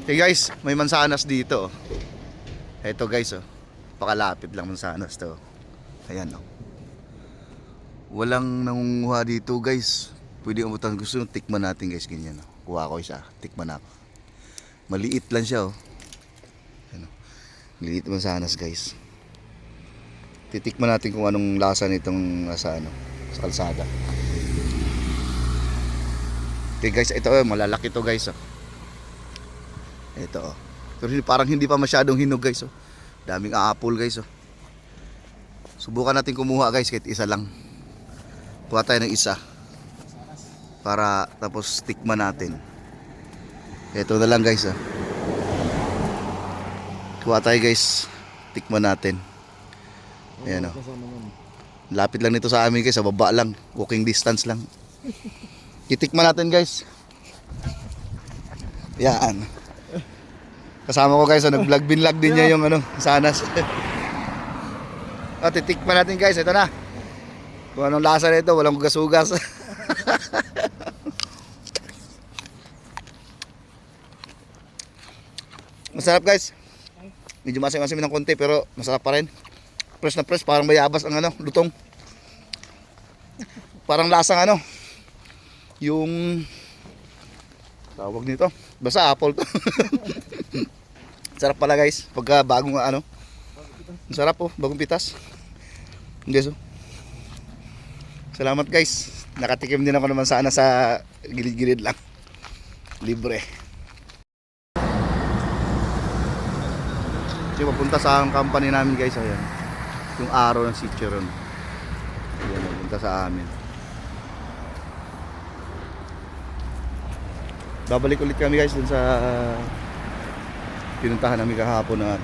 Okay guys, may mansanas dito. Ito guys, oh. Pakalapit lang mansanas to. Ayan, oh. Walang nangunguha dito guys. Pwede umutan, gusto nyo tikman natin guys, ganyan, oh. Kuha ko isa, tikman ako. Maliit lang siya, oh. Ayan, oh. Maliit mansanas guys. Titikman natin kung anong lasa nitong nasa ano, sa kalsada. Okay guys, ito, oh, malalaki to guys, oh. Ito, oh. Pero parang hindi pa masyadong hinog guys, oh. Daming apple guys, oh. Subukan natin kumuha guys, kahit isa lang. Kuha tayo ng isa para tapos tikman natin. Ito na lang guys, oh. Kuha tayo guys, tikman natin. Ayan, oh. Lapit lang nito sa amin guys, sa baba lang, walking distance lang. Itikman natin guys. Yan. Kasama ko guys, nag-vlog binlog din niya yung ano, sanas. At titikman natin guys, ito na. Kung anong lasa nito, walang gas-ugas. Masarap guys. Medyo masim-masim ng konti pero masarap pa rin. Fresh na fresh, parang bayabas ang ano, lutong. Parang lasang ano, yung tawag nito, basta apple to. Sarap pala guys, pagka bagong ano. Sarap po, bagong pitas. Yes, oh. Salamat guys. Nakatikim din ako naman sana sa gilid-gilid lang. Libre. So, papunta sa company namin guys, ayan. Yung araw ng Ciceron. Ayan, papunta sa amin. Babalik ulit kami guys dun sa pinuntahan namin kahapon na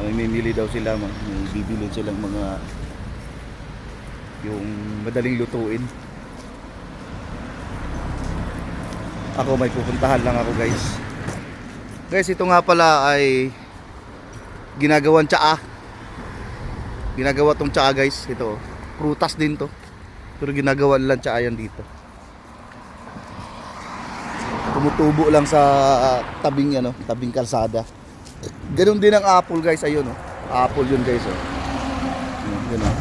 may mimili daw sila, may bibilin silang mga yung madaling lutuin. Ako may pupuntahan lang ako guys. Guys, ito nga pala ay ginagawang tsaa. Ginagawa tong tsaa guys, ito prutas din to. Pero ginagawa lang tsaa yan dito. Tumutubo lang sa tabing ano, tabing kalsada. Ganun din ang apple guys, ayun oh. Apple yun guys oh. Yun oh.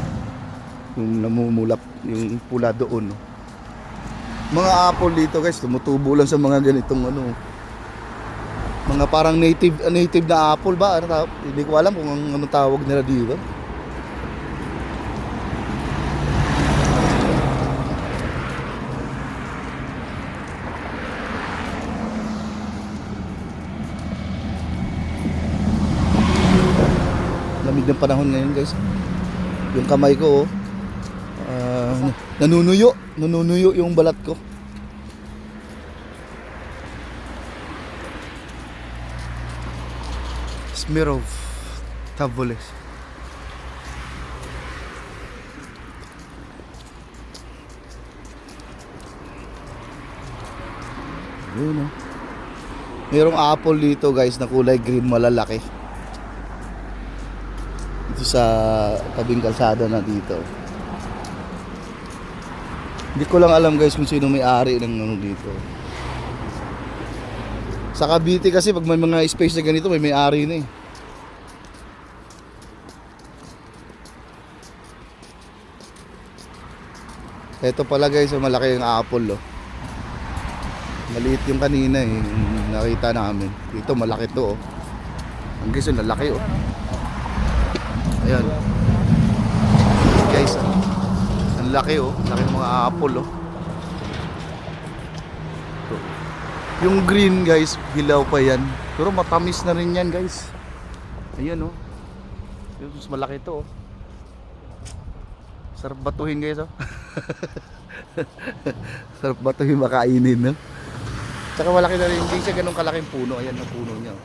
Yung namumulap, yung pula doon oh. Mga apple dito guys, tumutubo lang sa mga ganitong ano. Mga parang native na apple ba? Ano tawag? Hindi ko alam kung anong tawag nila dito. Lamig ng panahon ngayon guys. Yung kamay ko nanunuyo yung balat ko. Smirov Taboles. Yun oh. Mayroong apple dito guys na kulay green, malalaki. Dito sa tabing kalsada na dito. Hindi ko lang alam guys kung sino may-ari ng ano dito. Sa Cavite kasi pag may mga space na ganito may-ari na eh. Ito pala guys, malaki yung apple oh. Maliit yung kanina eh, yung nakita namin. Dito malaki to oh. Ang guys, yung lalaki oh. Ayan guys, ang laki oh, laki ng mga apple oh. Ito. Yung green guys, hilaw pa yan, pero matamis na rin yan guys. Ayan oh, mas malaki to oh. Sarap batuhin guys oh. Sarap batuhin, makainin no. Tsaka malaki na rin, hindi siya ganun kalaking puno. Ayan ang puno niya oh.